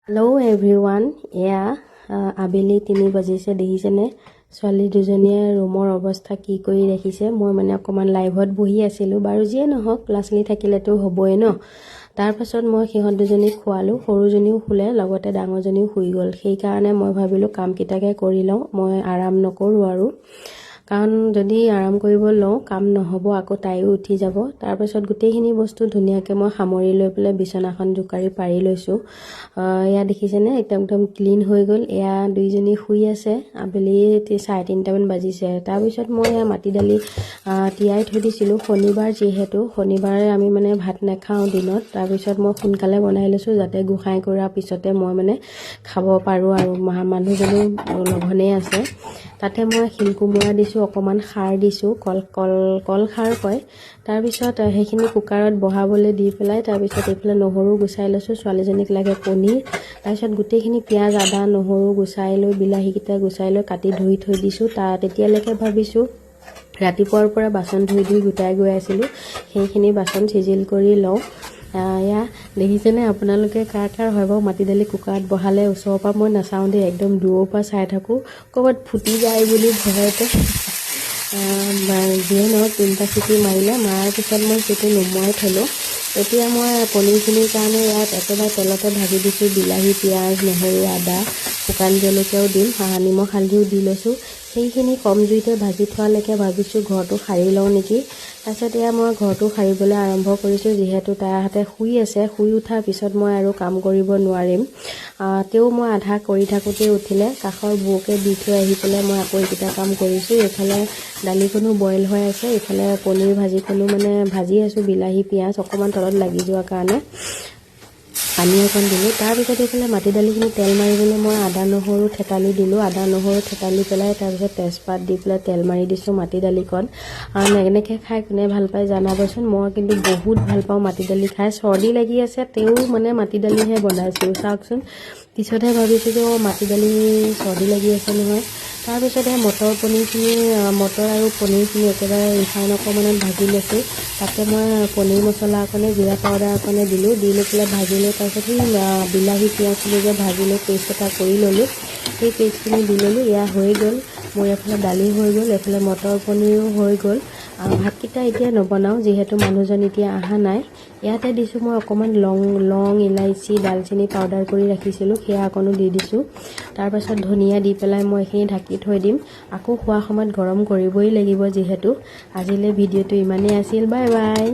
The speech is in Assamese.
হেল্ল' এভৰিৱান, এয়া আবেলি 3 বাজিছে। দেখিছেনে ছোৱালী দুজনীয়ে ৰুমৰ অৱস্থা কি কৰি ৰাখিছে। মই মানে অকণমান লাইভত বহি আছিলোঁ বাৰু, যিয়ে নহওক ল'ৰা ছোৱালী থাকিলেতো হ'বই ন। তাৰপাছত মই সিহঁত দুজনীক খোৱালোঁ, সৰুজনীও শুলে, লগতে ডাঙৰজনীও শুই গ'ল। সেইকাৰণে মই ভাবিলোঁ কামকেইটাকে কৰি লওঁ, মই আৰাম নকৰোঁ আৰু, কাৰণ যদি আৰাম কৰিব লওঁ কাম নহ'ব, আকৌ তাইও উঠি যাব। তাৰপাছত গোটেইখিনি বস্তু ধুনীয়াকৈ মই সামৰি লৈ পেলাই বিচনাখন জোকাৰি পাৰি লৈছোঁ। এয়া দেখিছেনে একদম ক্লিন হৈ গ'ল। এয়া দুইজনী শুই আছে। আবেলি 3:30মান বাজিছে। তাৰপিছত মই এয়া মাটি দালি তিয়াই থৈ দিছিলোঁ। শনিবাৰ যিহেতু, শনিবাৰে আমি মানে ভাত নাখাওঁ দিনত। তাৰপিছত মই সোনকালে বনাই লৈছোঁ যাতে গোসাঁই কৰাৰ পিছতে মই মানে খাব পাৰোঁ আৰু, মানুহজনো লঘনেই আছে। তাতে মই শিল কোমোৰা দিছোঁ, অকণমান খাৰ দিছোঁ, কল খাৰ কয়। তাৰপিছত সেইখিনি কুকাৰত বহাবলৈ দি পেলাই তাৰপিছত এইফালে নহৰু গুচাই লৈছোঁ, ছোৱালীজনীক লাগে পনীৰ। তাৰপিছত গোটেইখিনি পিঁয়াজ আদা নহৰু গুচাই লৈ, বিলাহীকেইটা গুচাই লৈ কাটি ধুই থৈ দিছোঁ। তেতিয়ালৈকে ভাবিছোঁ ৰাতিপুৱাৰ পৰা বাচন ধুই গোটাই গৈ আছিলোঁ, সেইখিনি বাচন চিজিল কৰি লওঁ। এয়া দেখিছেনে আপোনালোকে, কাৰ হয় বাৰু মাটি দালি কুকাৰত বহালে ওচৰৰ পৰা মই নাচাওঁ দেই, একদম দূৰৰ পৰা চাই থাকোঁ, ক'ৰবাত ফুটি যায় বুলি ভয়তে। যিয়ে নহওক 3টা চিটি মাৰিলে, মৰাৰ পিছত মই সেইটো নুমুৱাই থলোঁ। এতিয়া মই পনীৰখিনিৰ কাৰণে ইয়াত একেবাৰে তেলতে ভাজি দিছোঁ, বিলাহী পিঁয়াজ নহৰু আদা শুকান জলকীয়াও দিম, নিমখ হালধিও দি লৈছোঁ। সেইখিনি কম জুইতে ভাজি থোৱালৈকে ভাবিছোঁ ঘৰটো সাৰি লওঁ নেকি। তাৰপিছত এয়া মই ঘৰটো সাৰিবলৈ আৰম্ভ কৰিছোঁ, যিহেতু তাইহঁতে শুই আছে। শুই উঠাৰ পিছত মই আৰু কাম কৰিব নোৱাৰিম। তেও মই আধা কৰি থাকোঁতেই উঠিলে, কাষৰ বৌকে দি থৈ আহি পেলাই মই আকৌ এইকেইটা কাম কৰিছোঁ। এইফালে দালিখনো বইল হৈ আছে, এইফালে পনীৰ ভাজিখনো মানে ভাজি আছোঁ, বিলাহী পিঁয়াজ অকণমান তলত লাগি যোৱাৰ কাৰণে পানী অকণ দিলোঁ। তাৰপিছত এইফালে মাটি দালিখিনি তেল মাৰিবলৈ মই আদা নহৰু থেতালি দিলোঁ। আদা নহৰু থেতালি পেলাই তাৰপিছত তেজপাত দি পেলাই তেল মাৰি দিছোঁ মাটি দালিকণ। এনেকৈ খাই কোনে ভাল পায় জনাবচোন। মই কিন্তু বহুত ভাল পাওঁ মাটি দালি খাই। চৰ্দি লাগি আছে তেও মানে মাটি দালিহে বনাইছোঁ, চাওকচোন। পিছতহে ভাবিছোঁ যে মাটি দালি চৰ্দি লাগি আছে নহয়। তাৰপিছতে মটৰ আৰু পনীৰখিনি একেবাৰে ৰিফাইন অকণমানত ভাজি লৈছোঁ। তাতে মই পনীৰ মছলা অকণে, জিৰা পাউডাৰ অকণে দিলোঁ, দি লৈ পেলাই ভাজি লৈ তাৰপিছত সেই বিলাহী পিঁয়াজখিনি যে ভাজি লৈ পেষ্ট এটা কৰি ল'লোঁ, সেই পেষ্টখিনি দি ল'লোঁ। এয়া হৈ গ'ল মোৰ, এফালে দালি হৈ গ'ল, এফালে মটৰ পনীৰো হৈ গ'ল। ভাতকেইটা এতিয়া নবনাওঁ, যিহেতু মানুহজন এতিয়া অহা নাই। ইয়াতে দিছোঁ মই অকণমান লং ইলাইচি দালচেনি পাউডাৰ কৰি ৰাখিছিলোঁ, সেয়া অকণো দি দিছোঁ। তাৰপাছত ধনিয়া দি পেলাই মই এইখিনি ঢাকি থৈ দিম। আকৌ খোৱা সময়ত গৰম কৰিবই লাগিব যিহেতু। আজিলৈ ভিডিঅ'টো ইমানেই আছিল, বাই বাই।